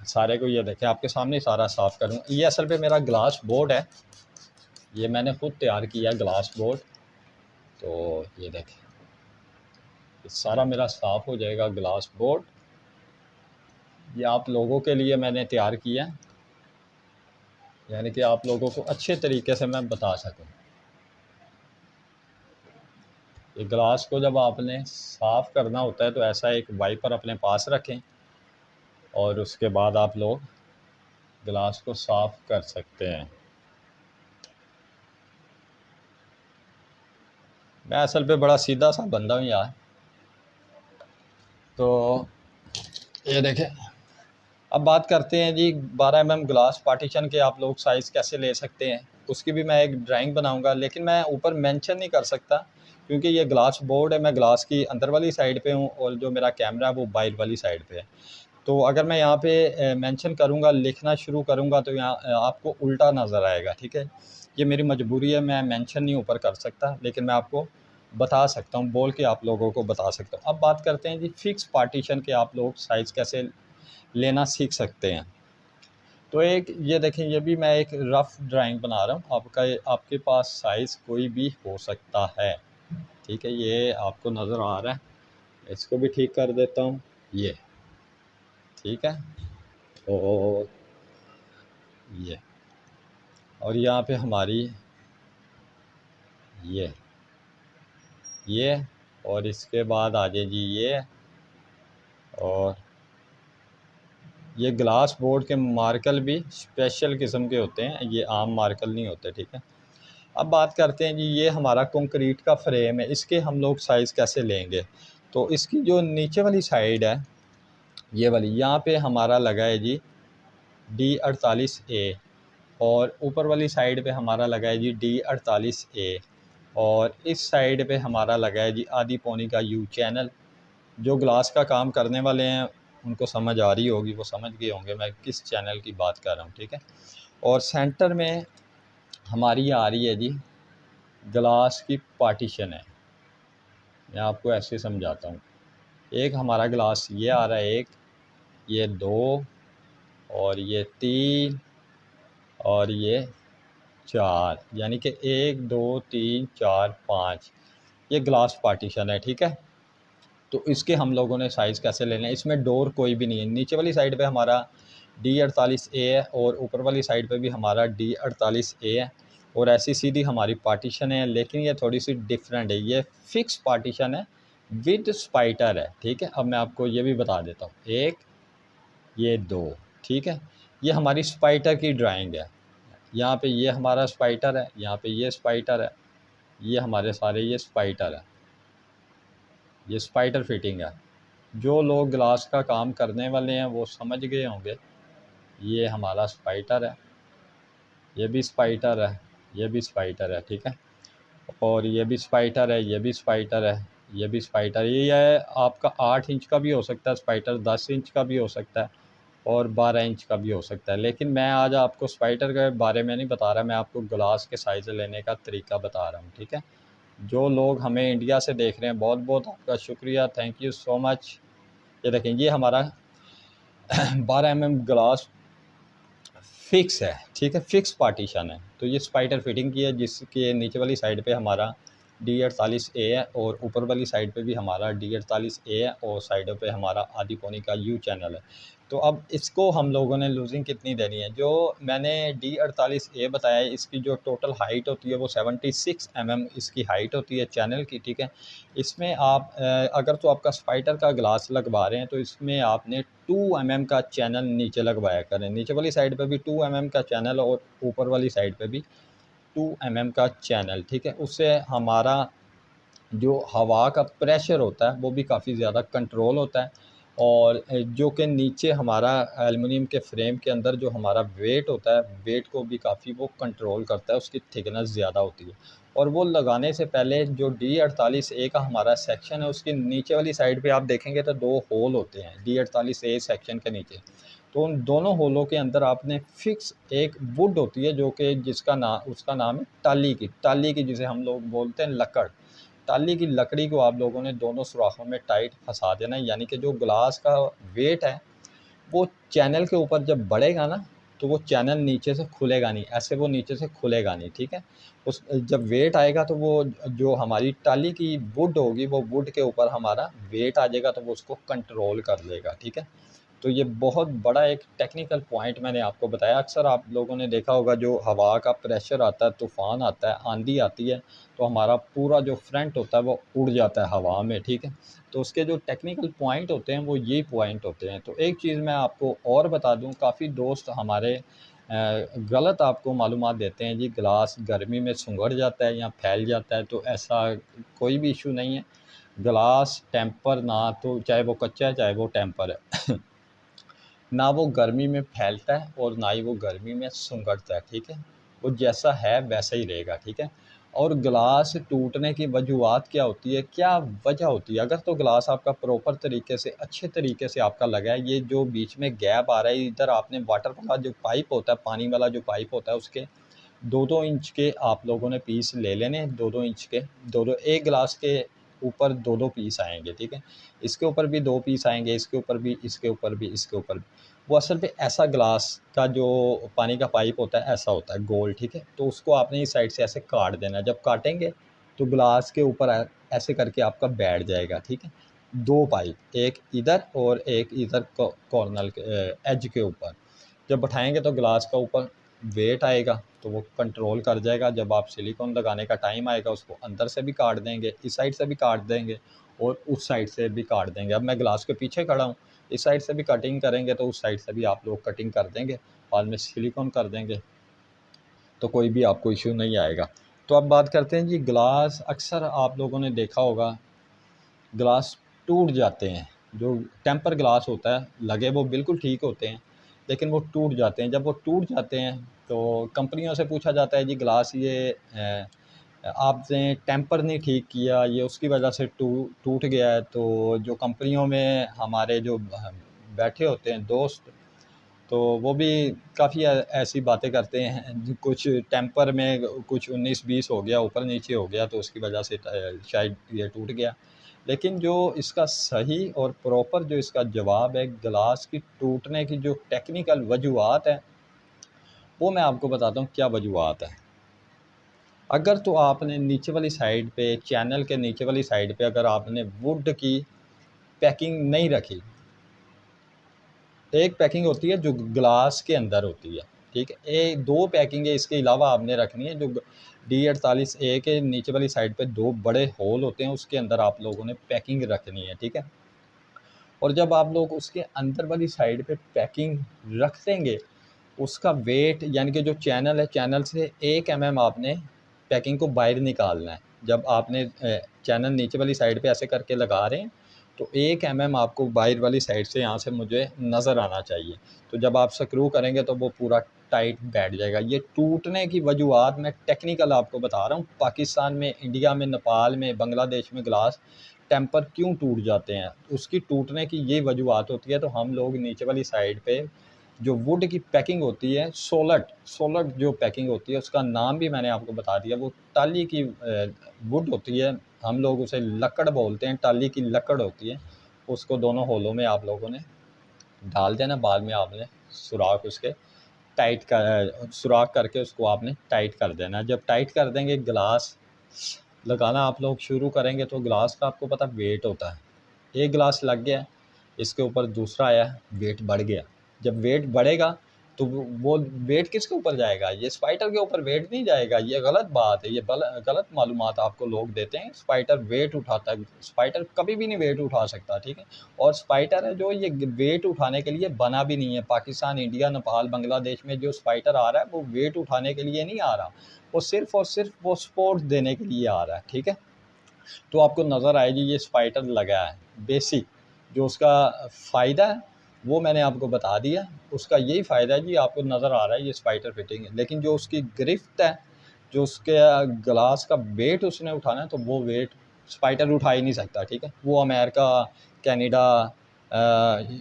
सारे को ये देखें आपके सामने सारा साफ़ करूँ। ये असल पे मेरा ग्लास बोर्ड है, ये मैंने खुद तैयार किया है ग्लास बोर्ड। तो ये देखें ये सारा मेरा साफ़ हो जाएगा ग्लास बोर्ड। ये आप लोगों के लिए मैंने तैयार किया है, यानी कि आप लोगों को अच्छे तरीके से मैं बता सकूं। ये ग्लास को जब आपने साफ़ करना होता है तो ऐसा एक वाइपर अपने पास रखें और उसके बाद आप लोग ग्लास को साफ़ कर सकते हैं। मैं असल पे बड़ा सीधा सा बंदा हूँ यार। तो ये देखें, अब बात करते हैं जी 12 mm ग्लास पार्टीशन के आप लोग साइज़ कैसे ले सकते हैं। उसकी भी मैं एक ड्राइंग बनाऊंगा, लेकिन मैं ऊपर मेंशन नहीं कर सकता क्योंकि ये ग्लास बोर्ड है। मैं ग्लास की अंदर वाली साइड पे हूँ और जो मेरा कैमरा है वो बाहर वाली साइड पे है। तो अगर मैं यहाँ पे मेंशन करूँगा, लिखना शुरू करूँगा तो यहाँ आपको उल्टा नज़र आएगा। ठीक है, ये मेरी मजबूरी है, मैं मेंशन नहीं ऊपर कर सकता, लेकिन मैं आपको बता सकता हूँ, बोल के आप लोगों को बता सकता हूँ। अब बात करते हैं जी फिक्स पार्टीशन के आप लोग साइज़ कैसे लेना सीख सकते हैं। तो एक ये देखें, ये भी मैं एक रफ़ ड्राइंग बना रहा हूँ। आपके पास साइज़ कोई भी हो सकता है। ठीक है, ये आपको नज़र आ रहा है, इसको भी ठीक कर देता हूँ। ये ठीक है, और ये और यहाँ पे हमारी ये और इसके बाद आ जाए जी ये, और ये ग्लास बोर्ड के मार्कर भी स्पेशल किस्म के होते हैं, ये आम मार्कर नहीं होते। ठीक है, अब बात करते हैं जी ये हमारा कंक्रीट का फ्रेम है, इसके हम लोग साइज़ कैसे लेंगे। तो इसकी जो नीचे वाली साइड है ये वाली, यहाँ पे हमारा लगा है जी D48A, और ऊपर वाली साइड पे हमारा लगा है जी D48A, और इस साइड पे हमारा लगा है जी आधी पौनी का U चैनल। जो ग्लास का काम करने वाले हैं उनको समझ आ रही होगी, वो समझ गए होंगे मैं किस चैनल की बात कर रहा हूँ। ठीक है, और सेंटर में हमारी आ रही है जी ग्लास की पार्टीशन है। मैं आपको ऐसे समझाता हूँ, एक हमारा ग्लास ये आ रहा है, एक ये 2 और ये 3 और ये 4, यानी कि 1 2 3 4 5 ये ग्लास पार्टीशन है। ठीक है, तो इसके हम लोगों ने साइज़ कैसे लेना है। इसमें डोर कोई भी नहीं है, नीचे वाली साइड पे हमारा D48A है और ऊपर वाली साइड पे भी हमारा D48A है, और ऐसी सीधी हमारी पार्टीशन है, लेकिन ये थोड़ी सी डिफरेंट है, ये फिक्स पार्टीशन है विद स्पाइटर है। ठीक है, अब मैं आपको ये भी बता देता हूँ, एक ये 2। ठीक है, ये हमारी स्पाइटर की ड्राइंग है। यहाँ पे ये हमारा स्पाइटर है, यहाँ पे ये स्पाइटर है, ये हमारे सारे ये स्पाइटर है, ये स्पाइटर फिटिंग है। जो लोग ग्लास का काम करने वाले हैं वो समझ गए होंगे। ये हमारा स्पाइटर है, ये भी स्पाइटर है, ये भी स्पाइटर है। ठीक है, और ये भी स्पाइटर है, ये भी स्पाइटर है, ये भी स्पाइटर। ये है आपका 8 इंच का भी हो सकता है स्पाइटर, 10 इंच का भी हो सकता है, और 12 इंच का भी हो सकता है। लेकिन मैं आज आपको स्पाइटर के बारे में नहीं बता रहा, मैं आपको ग्लास के साइज़ लेने का तरीका बता रहा हूँ। ठीक है, जो लोग हमें इंडिया से देख रहे हैं बहुत बहुत आपका शुक्रिया, थैंक यू सो मच। ये देखें, ये हमारा 12 mm ग्लास फिक्स है। ठीक है, फिक्स पार्टीशन है। तो ये स्पाइडर फिटिंग की है, जिसके नीचे वाली साइड पे हमारा D48A है और ऊपर वाली साइड पे भी हमारा D48A है, और साइडों पे हमारा आधी पौनी का U चैनल है। तो अब इसको हम लोगों ने लूजिंग कितनी देनी है। जो मैंने D48A बताया है, इसकी जो टोटल हाइट होती है वो 76 mm इसकी हाइट होती है चैनल की। ठीक है, इसमें आप अगर तो आपका स्पाइडर का ग्लास लगवा रहे हैं तो इसमें आपने 2 mm का चैनल नीचे लगवाया करें। नीचे वाली साइड पे भी 2 mm का चैनल और ऊपर वाली साइड पे भी 2 mm का चैनल। ठीक है, उससे हमारा जो हवा का प्रेशर होता है वो भी काफ़ी ज़्यादा कंट्रोल होता है, और जो कि नीचे हमारा एल्युमिनियम के फ्रेम के अंदर जो हमारा वेट होता है, वेट को भी काफ़ी वो कंट्रोल करता है, उसकी थिकनेस ज़्यादा होती है। और वो लगाने से पहले जो D48A का हमारा सेक्शन है, उसकी नीचे वाली साइड पे आप देखेंगे तो 2 होल होते हैं D48A सेक्शन के नीचे। तो उन दोनों होलों के अंदर आपने फिक्स एक वुड होती है जो कि उसका नाम है टाली की जिसे हम लोग बोलते हैं लकड़। टाली की लकड़ी को आप लोगों ने दोनों सुराखों में टाइट फंसा देना है, यानी कि जो ग्लास का वेट है वो चैनल के ऊपर जब बढ़ेगा ना तो वो चैनल नीचे से खुलेगा नहीं, ऐसे वो नीचे से खुलेगा नहीं, ठीक है। उस जब वेट आएगा तो वो जो हमारी टाली की वुड होगी वो वुड के ऊपर हमारा वेट आ जाएगा तो वो उसको कंट्रोल कर लेगा, ठीक है। तो ये बहुत बड़ा एक टेक्निकल पॉइंट मैंने आपको बताया। अक्सर आप लोगों ने देखा होगा जो हवा का प्रेशर आता है, तूफ़ान आता है, आंधी आती है, तो हमारा पूरा जो फ्रंट होता है वो उड़ जाता है हवा में, ठीक है। तो उसके जो टेक्निकल पॉइंट होते हैं वो ये पॉइंट होते हैं। तो एक चीज़ मैं आपको और बता दूं, काफ़ी दोस्त हमारे गलत आपको मालूमात देते हैं जी, गिलास गर्मी में सुंगड़ जाता है या फैल जाता है, तो ऐसा कोई भी इशू नहीं है। गिलास टेम्पर ना, तो चाहे वो कच्चा है चाहे वो टेम्पर है ना वो गर्मी में फैलता है और ना ही वो गर्मी में सुंगड़ता है, ठीक है। वो जैसा है वैसा ही रहेगा, ठीक है। और गिलास टूटने की वजूहत क्या होती है, क्या वजह होती है? अगर तो गिलास आपका प्रॉपर तरीके से, अच्छे तरीके से आपका लगा है, ये जो बीच में गैप आ रहा है, इधर आपने वाटर वाला जो पाइप होता है, पानी वाला जो पाइप होता है, उसके 2-2 इंच के आप लोगों ने पीस ले लेने, 2-2 इंच के, 2-2, एक गिलास के ऊपर 2-2 पीस आएंगे, ठीक है। इसके ऊपर भी 2 पीस आएंगे, इसके ऊपर भी, इसके ऊपर भी, इसके ऊपर भी। वो असल पे ऐसा ग्लास का जो पानी का पाइप होता है ऐसा होता है गोल, ठीक है। तो उसको आपने इस साइड से ऐसे काट देना है। जब काटेंगे तो ग्लास के ऊपर ऐसे करके आपका बैठ जाएगा, ठीक है। 2 पाइप, एक इधर और एक इधर कॉर्नर के एज के ऊपर जब बैठाएंगे तो ग्लास का ऊपर वेट आएगा तो वो कंट्रोल कर जाएगा। जब आप सिलिकॉन लगाने का टाइम आएगा उसको अंदर से भी काट देंगे, इस साइड से भी काट देंगे और उस साइड से भी काट देंगे। अब मैं ग्लास के पीछे खड़ा हूँ, इस साइड से भी कटिंग करेंगे तो उस साइड से भी आप लोग कटिंग कर देंगे, बाद में सिलिकॉन कर देंगे, तो कोई भी आपको इश्यू नहीं आएगा। तो अब बात करते हैं जी ग्लास। अक्सर आप लोगों ने देखा होगा ग्लास टूट जाते हैं। जो टेम्पर ग्लास होता है लगे वो बिल्कुल ठीक होते हैं, लेकिन वो टूट जाते हैं। जब वो टूट जाते हैं तो कंपनियों से पूछा जाता है जी ग्लास ये आपने टेम्पर नहीं ठीक किया, ये उसकी वजह से टूट गया है। तो जो कंपनियों में हमारे जो बैठे होते हैं दोस्त, तो वो भी काफ़ी ऐसी बातें करते हैं, कुछ टेम्पर में कुछ 19-20 हो गया, ऊपर नीचे हो गया, तो उसकी वजह से शायद ये टूट गया। लेकिन जो इसका सही और प्रॉपर जो इसका जवाब है गिलास की टूटने की जो टेक्निकल वजूहत है, वो मैं आपको बताता हूँ क्या वजूहत है। अगर तो आपने नीचे वाली साइड पे, चैनल के नीचे वाली साइड पे अगर आपने वुड की पैकिंग नहीं रखी, एक पैकिंग होती है जो ग्लास के अंदर होती है, ठीक है। एक 2 पैकिंग है इसके अलावा आपने रखनी है। जो D48A के नीचे वाली साइड पे 2 बड़े होल होते हैं, उसके अंदर आप लोगों ने पैकिंग रखनी है, ठीक है। और जब आप लोग उसके अंदर वाली साइड पे पैकिंग रख देंगे, उसका वेट यानी कि जो चैनल है, चैनल से 1 mm आपने पैकिंग को बाहर निकालना है। जब आपने चैनल नीचे वाली साइड पे ऐसे करके लगा रहे हैं तो 1 mm आपको बाहर वाली साइड से यहाँ से मुझे नज़र आना चाहिए। तो जब आप स्क्रू करेंगे तो वो पूरा टाइट बैठ जाएगा। ये टूटने की वजूहत मैं टेक्निकल आपको बता रहा हूँ। पाकिस्तान में, इंडिया में, नेपाल में, बांग्लादेश में ग्लास टेम्पर क्यों टूट जाते हैं, उसकी टूटने की ये वजूहत होती है। तो हम लोग नीचे वाली साइड पे जो वुड की पैकिंग होती है, सोलट जो पैकिंग होती है, उसका नाम भी मैंने आपको बता दिया। वो टाली की वुड होती है, हम लोग उसे लकड़ बोलते हैं, टाली की लकड़ होती है। उसको दोनों होलों में आप लोगों ने डाल देना, बाद में आपने सुराख उसके टाइट कर, सुराख करके उसको आपने टाइट कर देना। जब टाइट कर देंगे, ग्लास लगाना आप लोग शुरू करेंगे तो ग्लास का आपको पता वेट होता है। एक गिलास लग गया, इसके ऊपर दूसरा आया, वेट बढ़ गया। जब वेट बढ़ेगा तो वो वेट किसके ऊपर जाएगा? ये स्पाइटर के ऊपर वेट नहीं जाएगा। ये गलत बात है, ये गलत मालूमात आपको लोग देते हैं। स्पाइटर वेट उठाता है, स्पाइटर कभी भी नहीं वेट उठा सकता, ठीक है। और स्पाइटर है जो ये वेट उठाने के लिए बना भी नहीं है। पाकिस्तान, इंडिया, नेपाल, बांग्लादेश में जो स्पाइटर आ रहा है वो वेट उठाने के लिए नहीं आ रहा, वो सिर्फ और सिर्फ वो सपोर्ट देने के लिए आ रहा है, ठीक है। तो आपको नज़र आएगी ये स्पाइटर लगा है। बेसिक जो उसका फ़ायदा है वो मैंने आपको बता दिया। उसका यही फ़ायदा है जी, आपको नज़र आ रहा है ये स्पाइटर फिटिंग है। लेकिन जो उसकी गिरफ्त है, जो उसके ग्लास का वेट उसने उठाना है, तो वो वेट स्पाइटर उठा ही नहीं सकता, ठीक है। वो अमेरिका, कनाडा,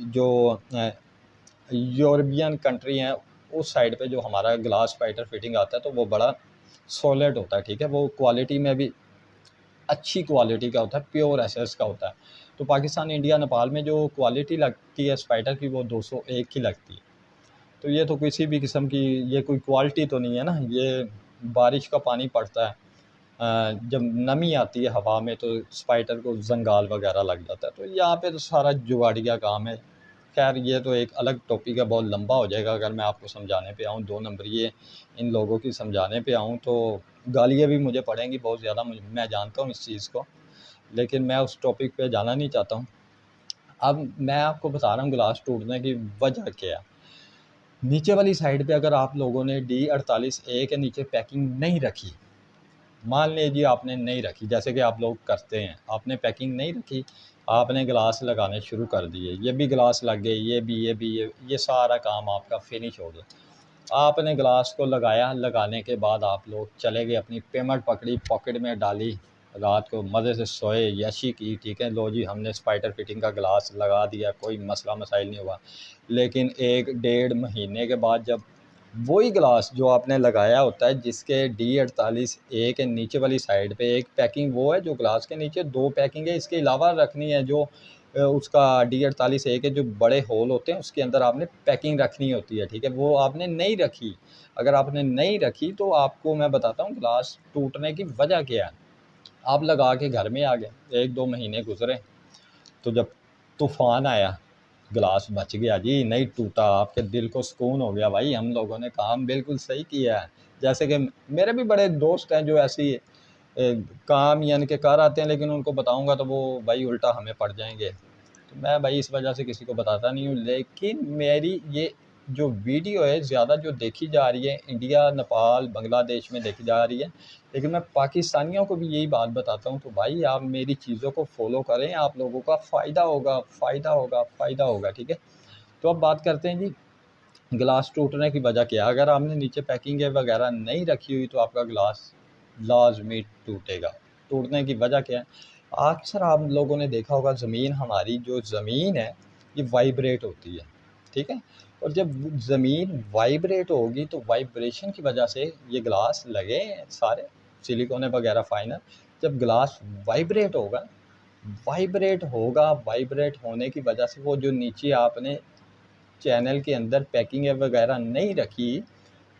जो यूरोपियन कंट्री हैं, उस साइड पे जो हमारा ग्लास स्पाइटर फिटिंग आता है तो वो बड़ा सॉलिड होता है, ठीक है। वो क्वालिटी में भी अच्छी क्वालिटी का होता है, प्योर एसएस का होता है। तो पाकिस्तान, इंडिया, नेपाल में जो क्वालिटी लगती है स्पाइडर की वो 201 की लगती है। तो ये तो किसी भी किस्म की ये कोई क्वालिटी तो नहीं है ना। ये बारिश का पानी पड़ता है, जब नमी आती है हवा में तो स्पाइडर को जंगाल वगैरह लग जाता है। तो यहाँ पे तो सारा जुगाड़िया काम है। खैर ये तो एक अलग टॉपिक है, बहुत लंबा हो जाएगा अगर मैं आपको समझाने पे आऊँ, 2 नंबर ये इन लोगों की समझाने पे आऊँ तो गालियाँ भी मुझे पड़ेंगी बहुत ज़्यादा। मैं जानता हूँ इस चीज़ को, लेकिन मैं उस टॉपिक पे जाना नहीं चाहता हूँ। अब मैं आपको बता रहा हूँ गिलास टूटने की वजह क्या है। नीचे वाली साइड पे अगर आप लोगों ने D48A के नीचे पैकिंग नहीं रखी, मान लीजिए आपने नहीं रखी, जैसे कि आप लोग करते हैं, आपने पैकिंग नहीं रखी, आपने गिलास लगाने शुरू कर दिए, ये भी गिलास लग गए, ये सारा काम आपका फिनिश हो गया। आपने गिलास को लगाया, लगाने के बाद आप लोग चले गए, अपनी पेमेंट पकड़ी, पॉकेट में डाली, रात को मज़े से सोए, यशी की, ठीक है, लो जी हमने स्पाइडर फिटिंग का गिलास लगा दिया, कोई मसला मसाइल नहीं हुआ। लेकिन 1 डेढ़ महीने के बाद जब वही ग्लास जो आपने लगाया होता है, जिसके D48A के नीचे वाली साइड पे एक पैकिंग वो है, जो ग्लास के नीचे 2 पैकिंग है, इसके अलावा रखनी है जो उसका D48A के जो बड़े होल होते हैं उसके अंदर आपने पैकिंग रखनी होती है, ठीक है, वो आपने नहीं रखी। अगर आपने नहीं रखी तो आपको मैं बताता हूँ ग्लास टूटने की वजह क्या है। आप लगा के घर में आ गए, 1-2 महीने गुजरे, तो जब तूफान आया, गिलास बच गया जी, नहीं टूटा, आपके दिल को सुकून हो गया, भाई हम लोगों ने काम बिल्कुल सही किया है। जैसे कि मेरे भी बड़े दोस्त हैं जो ऐसी काम यानी कि कर आते हैं, लेकिन उनको बताऊंगा तो वो भाई उल्टा हमें पड़ जाएंगे। तो मैं भाई इस वजह से किसी को बताता नहीं हूँ। लेकिन मेरी ये जो वीडियो है ज़्यादा जो देखी जा रही है इंडिया, नेपाल, बांग्लादेश में देखी जा रही है, लेकिन मैं पाकिस्तानियों को भी यही बात बताता हूँ, तो भाई आप मेरी चीज़ों को फॉलो करें, आप लोगों का फ़ायदा होगा, फ़ायदा होगा, फ़ायदा होगा, ठीक है। तो अब बात करते हैं जी गिलास टूटने की वजह क्या है। अगर आपने नीचे पैकिंग वगैरह नहीं रखी हुई तो आपका गिलास लाजमी टूटेगा। टूटने की वजह क्या है, अक्सर आप लोगों ने देखा होगा ज़मीन, हमारी जो ज़मीन है ये वाइब्रेट होती है, ठीक है। और जब ज़मीन वाइब्रेट होगी तो वाइब्रेशन की वजह से ये गिलास लगे सारे सिलिकॉन वगैरह फाइनल, जब गिलास वाइब्रेट होगा, वाइब्रेट होने की वजह से वो जो नीचे आपने चैनल के अंदर पैकिंग वगैरह नहीं रखी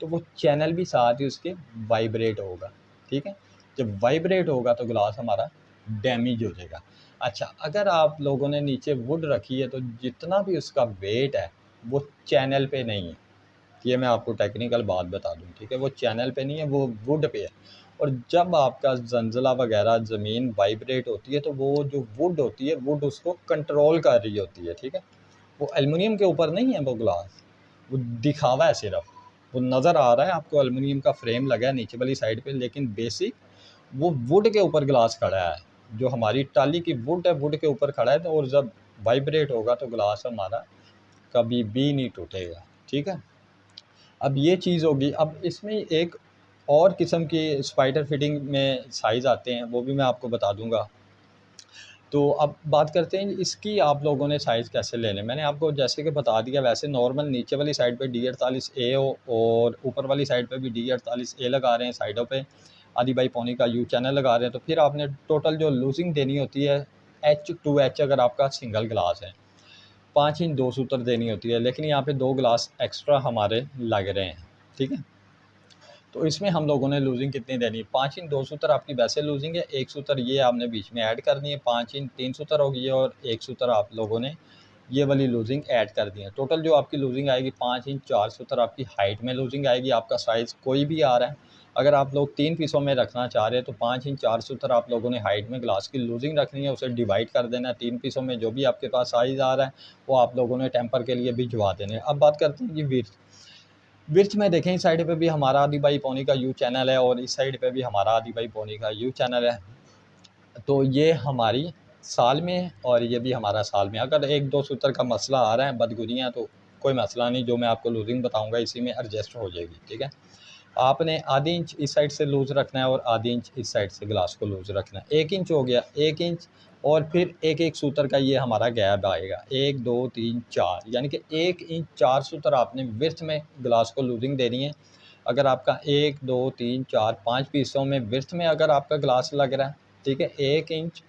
तो वो चैनल भी साथ ही उसके वाइब्रेट होगा, ठीक है। जब वाइब्रेट होगा तो ग्लास हमारा डैमेज हो जाएगा। अच्छा, अगर आप लोगों ने नीचे वुड रखी है तो जितना भी उसका वेट है वो चैनल पे नहीं है, ये मैं आपको टेक्निकल बात बता दूं, ठीक है, वो चैनल पे नहीं है, वो वुड पे है। और जब आपका जंजला वगैरह ज़मीन वाइब्रेट होती है तो वो जो वुड होती है, वुड उसको कंट्रोल कर रही होती है, ठीक है। वो एल्युमिनियम के ऊपर नहीं है वो ग्लास, वो दिखावा है सिर्फ, वो नज़र आ रहा है आपको एल्युमिनियम का फ्रेम लगा है नीचे वाली साइड पे, लेकिन बेसिक वो वुड के ऊपर ग्लास खड़ा है, जो हमारी टाली की वुड है, वुड के ऊपर खड़ा है। तो और जब वाइब्रेट होगा तो ग्लास हमारा कभी भी नहीं टूटेगा, ठीक है। अब ये चीज़ होगी। अब इसमें एक और किस्म की स्पाइडर फिटिंग में साइज़ आते हैं, वो भी मैं आपको बता दूंगा। तो अब बात करते हैं इसकी, आप लोगों ने साइज़ कैसे लेने। मैंने आपको जैसे कि बता दिया, वैसे नॉर्मल नीचे वाली साइड पे D48A और ऊपर वाली साइड पे भी D48A लगा रहे हैं, साइडों पे आधी बाई पौनी का U चैनल लगा रहे हैं। तो फिर आपने टोटल जो लूजिंग देनी होती है H2H, अगर आपका सिंगल ग्लास है 5 इंच 2 सूत्र देनी होती है, लेकिन यहाँ पे 2 ग्लास एक्स्ट्रा हमारे लग रहे हैं, ठीक है। तो इसमें हम लोगों ने लूजिंग कितनी देनी है, 5 इंच 2 सूत्र आपकी वैसे लूजिंग है, 1 सूत्र ये आपने बीच में ऐड करनी है, 5 इंच 3 सूत्र होगी है और 1 सूत्र आप लोगों ने ये वाली लूजिंग ऐड कर दी है। टोटल जो आपकी लूजिंग आएगी 5 इंच 4 सूत्र आपकी हाइट में लूजिंग आएगी। आपका साइज़ कोई भी आ रहा है, अगर आप लोग 3 पीसों में रखना चाह रहे हैं तो 5 इंच 4 सूत्र आप लोगों ने हाइट में ग्लास की लूजिंग रखनी है, उसे डिवाइड कर देना है 3 पीसों में। जो भी आपके पास साइज़ आ रहा है वो आप लोगों ने टेम्पर के लिए भिजवा देने हैं। अब बात करते हैं जी विर्थ में देखें, इस साइड पे भी हमारा आधी बाई पौनी का यू चैनल है और इस साइड पे भी हमारा आधी बाई पौनी का यू चैनल है। तो ये हमारी साल में है और ये भी हमारा साल में। अगर 1-2 सूत्र का मसला आ रहा है, बदगुनियाँ, तो कोई मसला नहीं, जो मैं आपको लूजिंग बताऊंगा इसी में एडजस्ट हो जाएगी, ठीक है। आपने आधी इंच इस साइड से लूज़ रखना है और आधी इंच इस साइड से ग्लास को लूज़ रखना है। 1 इंच हो गया, 1 इंच और फिर एक एक सूत्र का ये हमारा गैप आएगा, 1 2 3 4, यानी कि 1 इंच 4 सूत्र आपने विर्थ में ग्लास को लूजिंग देनी है। अगर आपका 1 2 3 4 5 पीसों में विर्थ में अगर आपका ग्लास लग रहा है, ठीक है, 1 इंच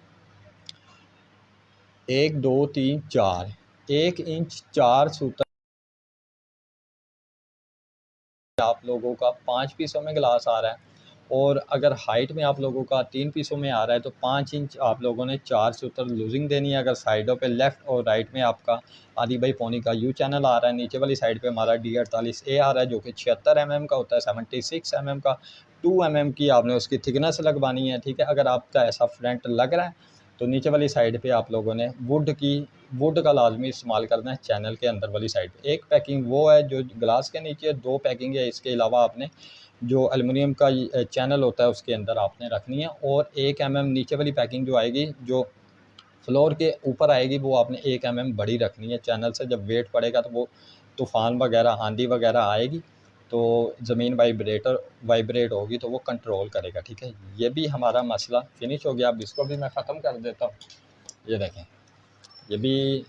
1 2 3 4, 1 इंच 4 सूत्र आप लोगों का 5 पीसों में ग्लास आ रहा है, और अगर हाइट में आप लोगों का 3 पीसों में आ रहा है तो 5 इंच आप लोगों ने 4 सूत्र लूजिंग देनी है। अगर साइडों पे लेफ़्ट और राइट में आपका आधी बाई पौनी का यू चैनल आ रहा है, नीचे वाली साइड पे हमारा D48A आ रहा है जो कि 76 mm का होता है, 76 mm का 2 mm की आपने उसकी थिकनेस लगवानी है, ठीक है। अगर आपका ऐसा फ्रंट लग रहा है तो नीचे वाली साइड पे आप लोगों ने वुड का लाजमी इस्तेमाल करना है चैनल के अंदर वाली साइड पे। एक पैकिंग वो है जो ग्लास के नीचे, 2 पैकिंग है इसके अलावा आपने जो एलुमिनियम का चैनल होता है उसके अंदर आपने रखनी है, और 1 mm नीचे वाली पैकिंग जो आएगी जो फ्लोर के ऊपर आएगी वो आपने 1 mm बड़ी रखनी है चैनल से। जब वेट पड़ेगा तो वो तूफ़ान वगैरह आंधी वगैरह आएगी तो ज़मीन वाइब्रेट होगी तो वो कंट्रोल करेगा, ठीक है। ये भी हमारा मसला फिनिश हो गया। अब इसको भी मैं ख़त्म कर देता हूँ। ये देखें, ये भी,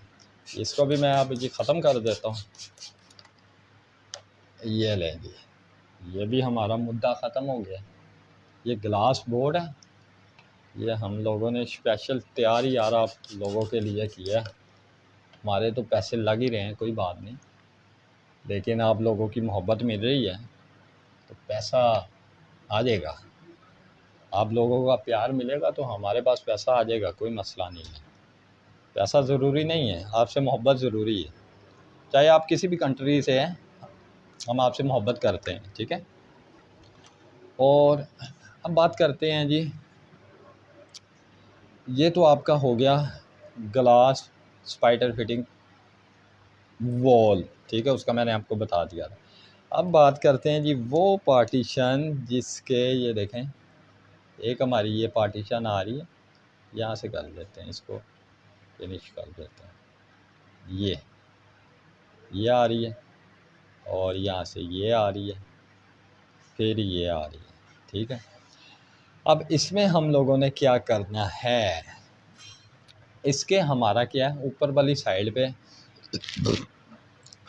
इसको भी मैं अब जी ख़त्म कर देता हूँ। ये लें जी, ये भी हमारा मुद्दा ख़त्म हो गया। ये ग्लास बोर्ड है, ये हम लोगों ने स्पेशल तैयार ही यार आप लोगों के लिए किया है। हमारे तो पैसे लग ही रहे हैं, कोई बात नहीं, लेकिन आप लोगों की मोहब्बत मिल रही है तो पैसा आ जाएगा। आप लोगों का प्यार मिलेगा तो हमारे पास पैसा आ जाएगा, कोई मसला नहीं है। पैसा ज़रूरी नहीं है, आपसे मोहब्बत ज़रूरी है। चाहे आप किसी भी कंट्री से हैं, हम आपसे मोहब्बत करते हैं, ठीक है। और अब बात करते हैं जी, ये तो आपका हो गया ग्लास स्पाइडर फिटिंग वॉल, ठीक है, उसका मैंने आपको बता दिया था। अब बात करते हैं जी वो पार्टीशन जिसके, ये देखें, एक हमारी ये पार्टीशन आ रही है, यहाँ से कर देते हैं, इसको फिनिश कर देते हैं। ये आ रही है, और यहाँ से ये आ रही है, फिर ये आ रही है, ठीक है। अब इसमें हम लोगों ने क्या करना है, इसके हमारा क्या है, ऊपर वाली साइड पे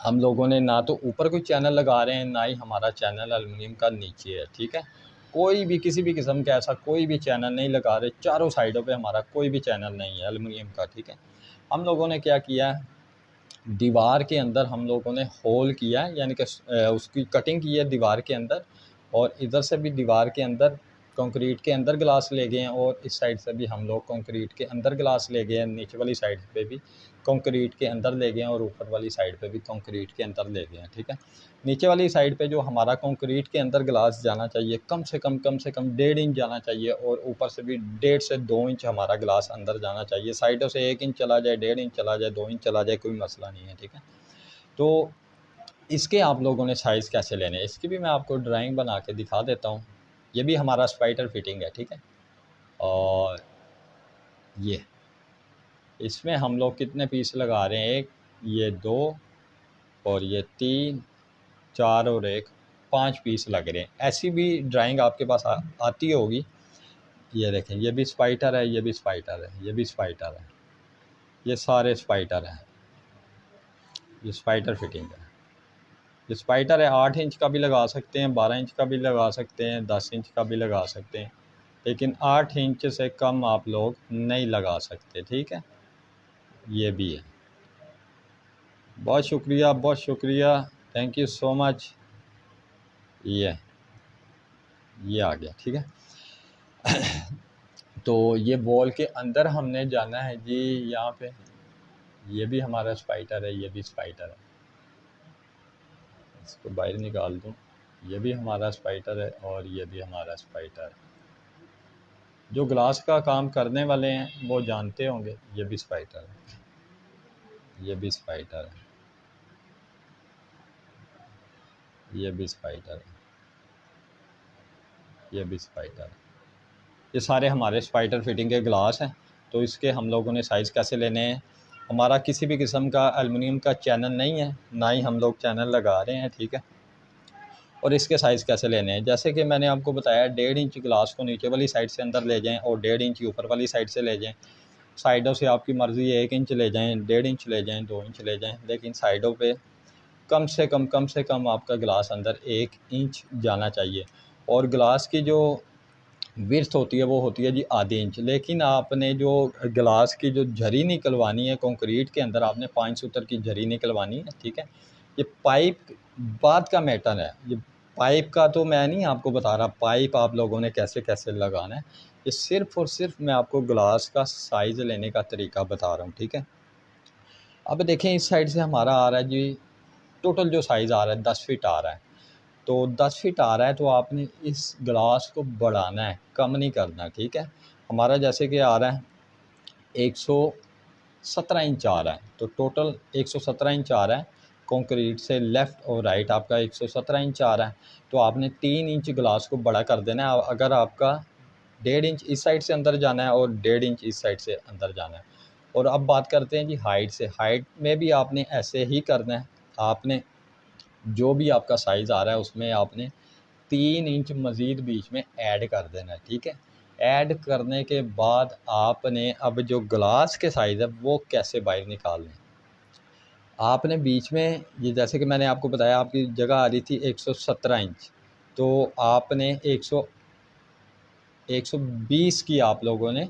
हम लोगों ने ना तो ऊपर कोई चैनल लगा रहे हैं, ना ही हमारा चैनल एल्युमिनियम का नीचे है, ठीक है। कोई भी किसी भी किस्म का ऐसा कोई भी चैनल नहीं लगा रहे, चारों साइडों पे हमारा कोई भी चैनल नहीं है एल्युमिनियम का, ठीक है। हम लोगों ने क्या किया है, दीवार के अंदर हम लोगों ने होल किया है, यानी कि उसकी कटिंग की है दीवार के अंदर, और इधर से भी दीवार के अंदर कंक्रीट के अंदर ग्लास ले गए हैं, और इस साइड से भी हम लोग कंक्रीट के अंदर ग्लास ले गए हैं, नीचे वाली साइड पे भी कंक्रीट के अंदर ले गए हैं, और ऊपर वाली साइड पे भी कंक्रीट के अंदर ले गए हैं, ठीक है। नीचे वाली साइड पे जो हमारा कंक्रीट के अंदर ग्लास जाना चाहिए कम से कम 1.5 इंच जाना चाहिए, और ऊपर से भी 1.5 से 2 इंच हमारा ग्लास अंदर जाना चाहिए। साइडों से 1 इंच चला जाए, 1.5 इंच चला जाए, 2 इंच चला जाए, कोई मसला नहीं है, ठीक है। तो इसके आप लोगों ने साइज़ कैसे लेने हैं, इसकी भी मैं आपको ड्राइंग बना के दिखा देता हूँ। ये भी हमारा स्पाइडर फिटिंग है, ठीक है। और ये इसमें हम लोग कितने पीस लगा रहे हैं, एक, ये 2, और ये 3 4 और एक 5 पीस लग रहे हैं। ऐसी भी ड्राइंग आपके पास आती होगी। ये देखें, ये भी स्पाइडर है, ये भी स्पाइडर है, ये भी स्पाइडर है, ये सारे स्पाइडर हैं, ये स्पाइडर फिटिंग है। ये स्पाइडर है, 8 इंच का भी लगा सकते हैं, 12 इंच का भी लगा सकते हैं, 10 इंच का भी लगा सकते हैं, लेकिन 8 इंच से कम आप लोग नहीं लगा सकते, ठीक है। ये भी है। बहुत शुक्रिया, बहुत शुक्रिया, थैंक यू सो मच। ये आ गया, ठीक है। तो ये वॉल के अंदर हमने जाना है जी, यहाँ पे ये भी हमारा स्पाइडर है, ये भी स्पाइडर है, इसको बाहर निकाल दूँ। ये भी हमारा स्पाइडर है, और ये भी हमारा स्पाइडर है। जो ग्लास का काम करने वाले हैं वो जानते होंगे। ये भी स्पाइडर है, ये भी स्पाइडर है, ये भी स्पाइडर है, ये भी स्पाइडर है। ये सारे हमारे स्पाइडर फिटिंग के ग्लास हैं। तो इसके हम लोगों ने साइज़ कैसे लेने हैं, हमारा किसी भी किस्म का एल्युमिनियम का चैनल नहीं है, ना ही हम लोग चैनल लगा रहे हैं, ठीक है। और इसके साइज़ कैसे लेने हैं, जैसे कि मैंने आपको बताया, 1.5 इंच ग्लास को नीचे वाली साइड से अंदर ले जाएं, और 1.5 इंच ऊपर वाली साइड से ले जाएं। साइडों से आपकी मर्ज़ी है, 1 इंच ले जाएं, 1.5 इंच ले जाएं, 2 इंच ले जाएं, लेकिन साइडों पे कम से कम आपका ग्लास अंदर 1 इंच जाना चाहिए। और ग्लास की जो विड्थ होती है वो होती है जी आधी इंच। लेकिन आपने जो गिलास की जो झरी निकलवानी है कंक्रीट के अंदर, आपने 5 सूत्र की झरी निकलवानी है, ठीक है। ये पाइप बात का मैटर है, ये पाइप का तो मैं नहीं आपको बता रहा, पाइप आप लोगों ने कैसे कैसे लगाना है, ये सिर्फ़ और सिर्फ मैं आपको गिलास का साइज़ लेने का तरीका बता रहा हूँ, ठीक है। अब देखें इस साइड से हमारा आ रहा है जी, टोटल जो साइज़ आ रहा है 10 फीट आ रहा है। तो 10 फीट आ रहा है तो आपने इस ग्लास को बढ़ाना है, कम नहीं करना, ठीक है। हमारा जैसे कि आ रहा है 117 इंच आ रहा है, तो टोटल 117 इंच आ रहा है कंक्रीट से, लेफ़्ट और राइट आपका 117 इंच आ रहा है। तो आपने 3 इंच ग्लास को बड़ा कर देना है। अगर आपका 1.5 इंच इस साइड से अंदर जाना है और 1.5 इंच इस साइड से अंदर जाना है। और अब बात करते हैं जी हाइट से। हाइट में भी आपने ऐसे ही करना है। आपने जो भी आपका साइज़ आ रहा है उसमें आपने 3 इंच मज़ीद बीच में ऐड कर देना है, ठीक है। ऐड करने के बाद आपने अब जो ग्लास के साइज़ है वो कैसे बाहर निकालने हैं। आपने बीच में ये जैसे कि मैंने आपको बताया आपकी जगह आ रही थी 117 इंच, तो आपने 120 की आप लोगों ने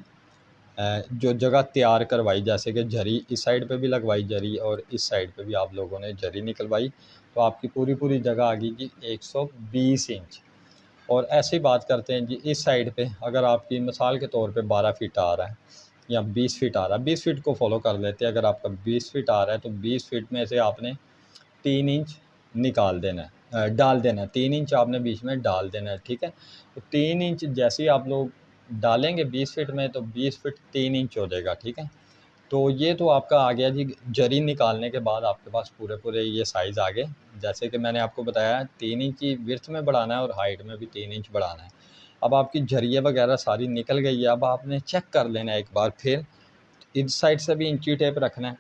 जो जगह तैयार करवाई, जैसे कि झरी इस साइड पे भी लगवाई झरी और इस साइड पे भी आप लोगों ने झरी निकलवाई, तो आपकी पूरी पूरी जगह आ गई जी 120 इंच। और ऐसे ही बात करते हैं जी इस साइड पे, अगर आपकी मिसाल के तौर पे 12 फीट आ रहा है या 20 फीट आ रहा है, 20 फीट को फॉलो कर लेते हैं। अगर आपका 20 फीट आ रहा है तो 20 फीट में से आपने 3 इंच निकाल देना है, डाल देना है, 3 इंच आपने बीच में डाल देना है, ठीक है। तो 3 इंच जैसे ही आप लोग डालेंगे 20 फीट में, तो 20 फीट 3 इंच हो जाएगा, ठीक है। तो ये तो आपका आ गया जी, जरी निकालने के बाद आपके पास पूरे पूरे ये साइज़ आ गए। जैसे कि मैंने आपको बताया 3 इंच की विड्थ में बढ़ाना है और हाइट में भी 3 इंच बढ़ाना है। अब आपकी झरिया वगैरह सारी निकल गई है। अब आपने चेक कर लेना है एक बार फिर, इस साइड से भी इंची टेप रखना है,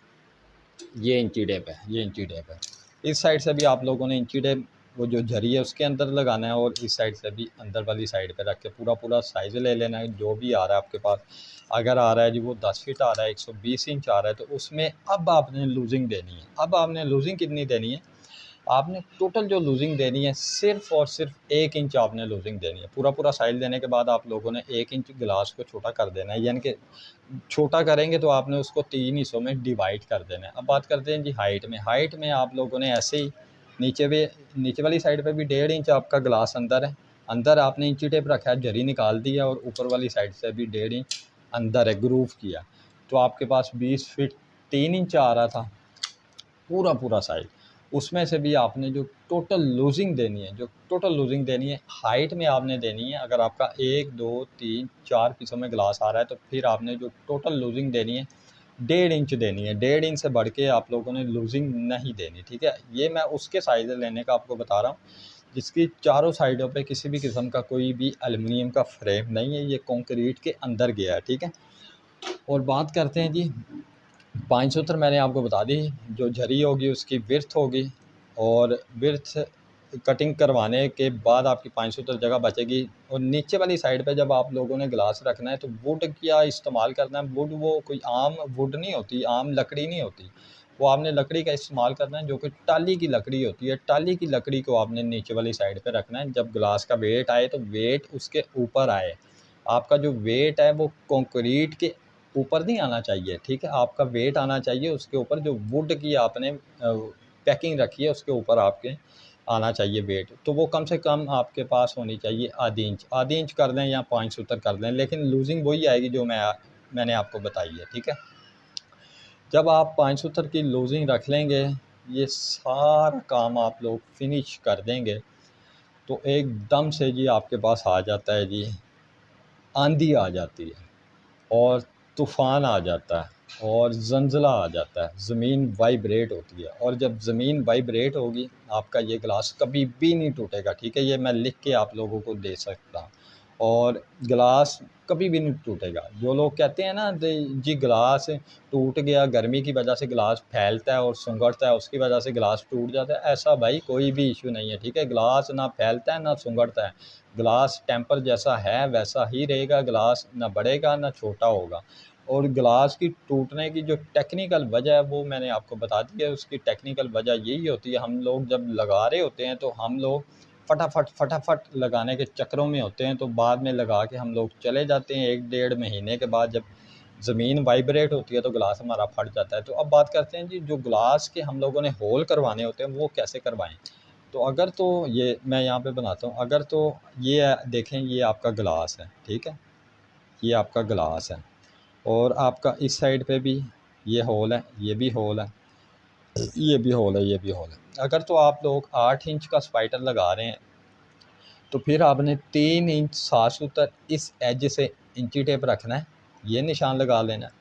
ये इंची टेप है, ये इंची टेप है। इस साइड से भी आप लोगों ने इंची टेप वो जो झरी है उसके अंदर लगाना है, और इस साइड से भी अंदर वाली साइड पे रख के पूरा पूरा साइज़ ले लेना है जो भी आ रहा है आपके पास। अगर आ रहा है जी वो 10 फीट आ रहा है, 120 इंच आ रहा है, तो उसमें अब आपने लूजिंग देनी है। अब आपने लूजिंग कितनी देनी है, आपने टोटल जो लूजिंग देनी है सिर्फ़ और सिर्फ 1 इंच आपने लूजिंग देनी है। पूरा पूरा साइज़ देने के बाद आप लोगों ने 1 इंच गिलास को छोटा कर देना है, यानी कि छोटा करेंगे तो आपने उसको 3 हिस्सों में डिवाइड कर देना है। अब बात करते हैं जी हाइट में। हाइट में आप लोगों ने ऐसे ही नीचे वाली साइड पे भी 1.5 इंच आपका ग्लास अंदर है। अंदर आपने इंची टेप रखा है, झरी निकाल दी है, और ऊपर वाली साइड से भी 1.5 इंच अंदर है, ग्रूव किया। तो आपके पास 20 फीट 3 इंच आ रहा था पूरा पूरा साइज़। उसमें से भी आपने जो टोटल लूजिंग देनी है, जो टोटल लूजिंग देनी है हाइट में आपने देनी है। अगर आपका 1 2 3 4 पीसों में ग्लास आ रहा है तो फिर आपने जो टोटल लूजिंग देनी है 1.5 इंच देनी है। 1.5 इंच से बढ़ के आप लोगों ने लूजिंग नहीं देनी, ठीक है। ये मैं उसके साइज़ लेने का आपको बता रहा हूँ जिसकी चारों साइडों पे किसी भी किस्म का कोई भी एल्युमिनियम का फ्रेम नहीं है, ये कंक्रीट के अंदर गया है, ठीक है। और बात करते हैं जी 5 सूत्र मैंने आपको बता दी। जो झरी होगी उसकी विड्थ होगी, और विड्थ कटिंग करवाने के बाद आपकी 5 सूत्र जगह बचेगी। और नीचे वाली साइड पे जब आप लोगों ने ग्लास रखना है तो वुड का इस्तेमाल करना है। वुड वो कोई आम वुड नहीं होती, आम लकड़ी नहीं होती, वो आपने लकड़ी का इस्तेमाल करना है जो कि टाली की लकड़ी होती है। टाली की लकड़ी को आपने नीचे वाली साइड पे रखना है। जब ग्लास का वेट आए तो वेट उसके ऊपर आए। आपका जो वेट है वो कंक्रीट के ऊपर नहीं आना चाहिए, ठीक है। आपका वेट आना चाहिए उसके ऊपर, जो वुड की आपने पैकिंग रखी है उसके ऊपर आपके आना चाहिए वेट। तो वो कम से कम आपके पास होनी चाहिए आधी इंच कर लें या 5 सूत्र कर लें, लेकिन लूजिंग वही आएगी जो मैंने आपको बताई है, ठीक है। जब आप 5 सूत्र की लूजिंग रख लेंगे, ये सारा काम आप लोग फिनिश कर देंगे, तो एकदम से जी आपके पास आ जाता है जी, आंधी आ जाती है और तूफ़ान आ जाता है और ज़लज़ला आ जाता है, ज़मीन वाइब्रेट होती है। और जब ज़मीन वाइब्रेट होगी आपका ये ग्लास कभी भी नहीं टूटेगा, ठीक है। ये मैं लिख के आप लोगों को दे सकता हूँ, और ग्लास कभी भी नहीं टूटेगा। जो लोग कहते हैं ना जी ग्लास टूट गया, गर्मी की वजह से ग्लास फैलता है और सुंगड़ता है, उसकी वजह से ग्लास टूट जाता है, ऐसा भाई कोई भी इशू नहीं है, ठीक है। ग्लास ना फैलता है ना सुंगड़ता है, ग्लास टेम्पर जैसा है वैसा ही रहेगा। ग्लास ना बढ़ेगा ना छोटा होगा। और ग्लास की टूटने की जो टेक्निकल वजह है वो मैंने आपको बता दी है। उसकी टेक्निकल वजह यही होती है, हम लोग जब लगा रहे होते हैं तो हम लोग फटाफट फटाफट लगाने के चक्करों में होते हैं, तो बाद में लगा के हम लोग चले जाते हैं। 1-1.5 महीने के बाद जब ज़मीन वाइब्रेट होती है तो गिलास हमारा फट जाता है। तो अब बात करते हैं जी, जो गिलास के हम लोगों ने होल करवाने होते हैं वो कैसे करवाएं। तो अगर तो ये मैं यहाँ पे बनाता हूँ, अगर तो ये देखें, ये आपका गिलास है, ठीक है, ये आपका गिलास है, और आपका इस साइड पे भी ये होल है, ये भी होल है, ये भी होल है, ये भी होल है। अगर तो आप लोग 8 इंच का स्पाइटर लगा रहे हैं तो फिर आपने 3 इंच 7 सूत्र इस एज से इंची टेप रखना है, ये निशान लगा लेना है,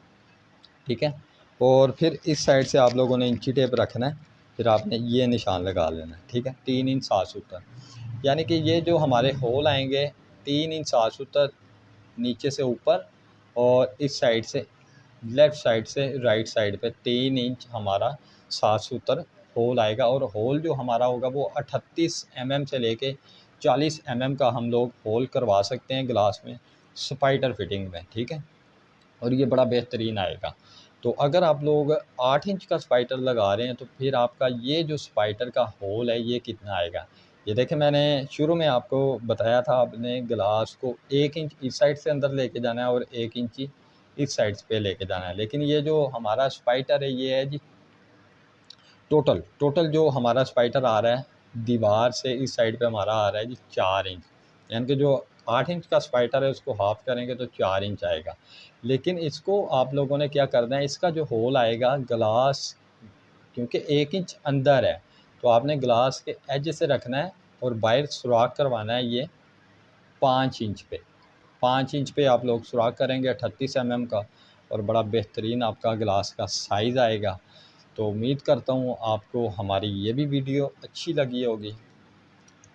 ठीक है। और फिर इस साइड से आप लोगों ने इंची टेप रखना है, फिर आपने ये निशान लगा लेना है, ठीक है। 3 इंच 7 सूत्र, यानी कि ये जो हमारे होल आएंगे 3 इंच 7 सूत्र नीचे से ऊपर, और इस साइड से लेफ़्ट साइड से राइट साइड पे 3 इंच हमारा 7 सूत्र होल आएगा। और होल जो हमारा होगा वो 38 mm से लेके 40 mm का हम लोग होल करवा सकते हैं ग्लास में स्पाइटर फिटिंग में, ठीक है। और ये बड़ा बेहतरीन आएगा। तो अगर आप लोग 8 इंच का स्पाइटर लगा रहे हैं तो फिर आपका ये जो स्पाइटर का होल है ये कितना आएगा। ये देखें, मैंने शुरू में आपको बताया था, आपने ग्लास को 1 इंच इस साइड से अंदर लेके जाना है और 1 इंच इस साइड पे लेके जाना है। लेकिन ये जो हमारा स्पाइटर है ये है जी टोटल जो हमारा स्पाइटर आ रहा है दीवार से इस साइड पे हमारा आ रहा है जी 4 इंच, यानी कि जो 8 इंच का स्पाइटर है उसको हाफ करेंगे तो 4 इंच आएगा। लेकिन इसको आप लोगों ने क्या करना है, इसका जो होल आएगा ग्लास, क्योंकि 1 इंच अंदर है तो आपने ग्लास के एज से रखना है और बाहर सुराख करवाना है ये 5 इंच पे। 5 इंच पे आप लोग सुराख करेंगे 38 mm का, और बड़ा बेहतरीन आपका ग्लास का साइज़ आएगा। तो उम्मीद करता हूँ आपको हमारी ये भी वीडियो अच्छी लगी होगी।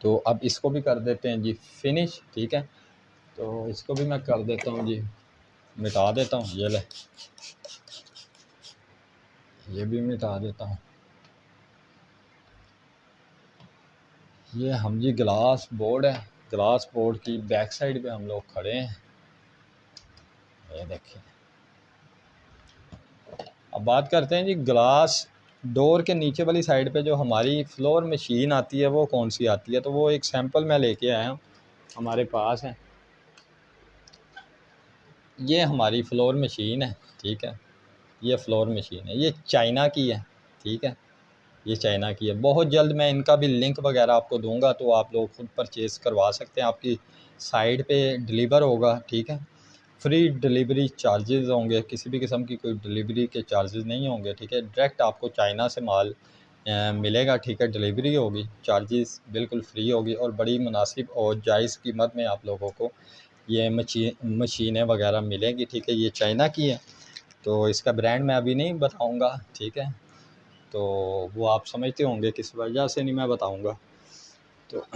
तो अब इसको भी कर देते हैं जी फिनिश, ठीक है। तो इसको भी मैं कर देता हूँ जी, मिटा देता हूँ, ये ले, ये भी मिटा देता हूँ। ये हम जी ग्लास बोर्ड है, ग्लास बोर्ड की बैक साइड पे हम लोग खड़े हैं, ये देखिए। अब बात करते हैं जी ग्लास डोर के नीचे वाली साइड पे जो हमारी फ्लोर मशीन आती है वो कौन सी आती है। तो वो एक सैंपल मैं लेके आया हूँ, हमारे पास है, ये हमारी फ्लोर मशीन है, ठीक है। ये फ्लोर मशीन है, ये चाइना की है, ठीक है, ये चाइना की है। बहुत जल्द मैं इनका भी लिंक वगैरह आपको दूंगा, तो आप लोग खुद परचेज़ करवा सकते हैं, आपकी साइट पे डिलीवर होगा, ठीक है। फ्री डिलीवरी चार्जेस होंगे, किसी भी किस्म की कोई डिलीवरी के चार्जेस नहीं होंगे, ठीक है। डायरेक्ट आपको चाइना से माल मिलेगा, ठीक है। डिलीवरी होगी, चार्जेस बिल्कुल फ्री होगी, और बड़ी मुनासिब और जायज़ कीमत में आप लोगों को ये मशीनें वगैरह मिलेंगी, ठीक है। ये चाइना की है, तो इसका ब्रांड मैं अभी नहीं बताऊंगा, ठीक है। तो वो आप समझते होंगे किस वजह से नहीं मैं बताऊंगा। तो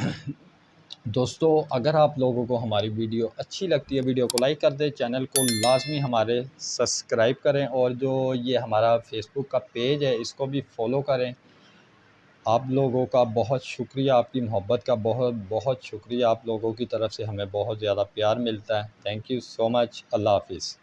दोस्तों, अगर आप लोगों को हमारी वीडियो अच्छी लगती है, वीडियो को लाइक कर दें, चैनल को लाजमी हमारे सब्सक्राइब करें, और जो ये हमारा फेसबुक का पेज है इसको भी फॉलो करें। आप लोगों का बहुत शुक्रिया, आपकी मोहब्बत का बहुत बहुत शुक्रिया। आप लोगों की तरफ से हमें बहुत ज़्यादा प्यार मिलता है। Thank you so much. अल्लाह हाफिज़।